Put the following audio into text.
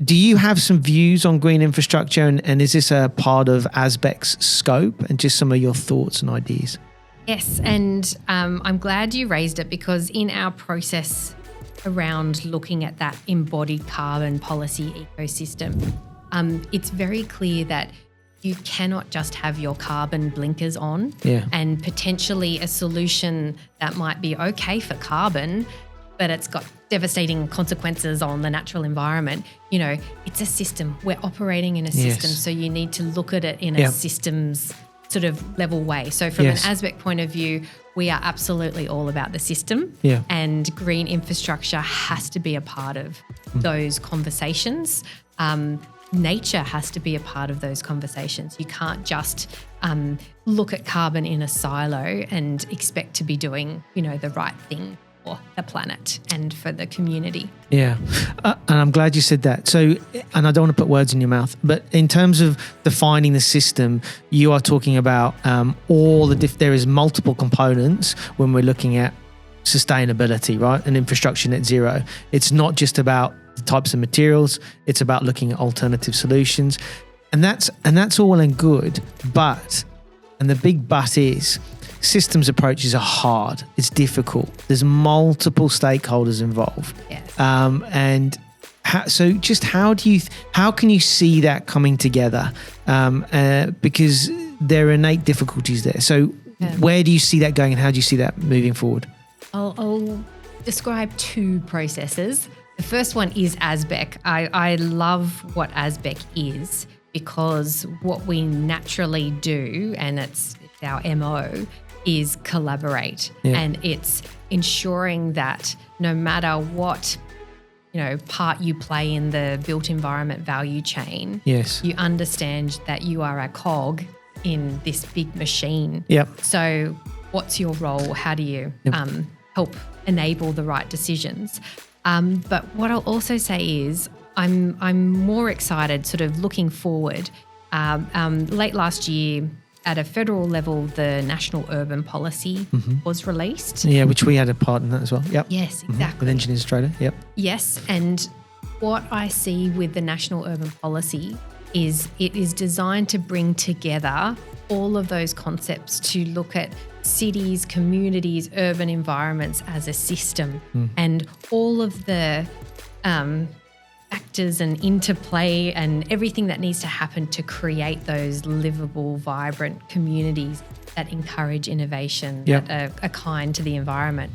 do you have some views on green infrastructure, and is this a part of ASBEC's scope, and just some of your thoughts and ideas? Yes, and I'm glad you raised it, because in our process around looking at that embodied carbon policy ecosystem, it's very clear that you cannot just have your carbon blinkers on, and potentially a solution that might be okay for carbon, but it's got devastating consequences on the natural environment. You know, it's a system. We're operating in a system, so you need to look at it in a systems sort of level way. So from an ASBEC point of view, we are absolutely all about the system, and green infrastructure has to be a part of those conversations. Nature has to be a part of those conversations. You can't just look at carbon in a silo and expect to be doing, you know, the right thing for the planet and for the community. Yeah. And I'm glad you said that. So, and I don't want to put words in your mouth, but in terms of defining the system, you are talking about there is multiple components when we're looking at sustainability, right? And infrastructure net zero. It's not just about the types of materials, it's about looking at alternative solutions. And that's all well and good, and the big but is, systems approaches are hard. It's difficult. There's multiple stakeholders involved. Yes. And how can you see that coming together? Because there are innate difficulties there. So where do you see that going, and how do you see that moving forward? I'll describe two processes. The first one is ASBEC. I love what ASBEC is, because what we naturally do, and it's our MO, is collaborate. And it's ensuring that no matter what, you know, part you play in the built environment value chain, you understand that you are a cog in this big machine. So what's your role? How do you help enable the right decisions? But what I'll also say is I'm more excited sort of looking forward. Late last year, at a federal level, the National Urban Policy was released. Yeah, which we had a part in that as well. Yes, exactly. With Engineers Australia. Yes, and what I see with the National Urban Policy is it is designed to bring together all of those concepts to look at cities, communities, urban environments as a system, and all of the factors and interplay and everything that needs to happen to create those livable, vibrant communities that encourage innovation, that are kind to the environment.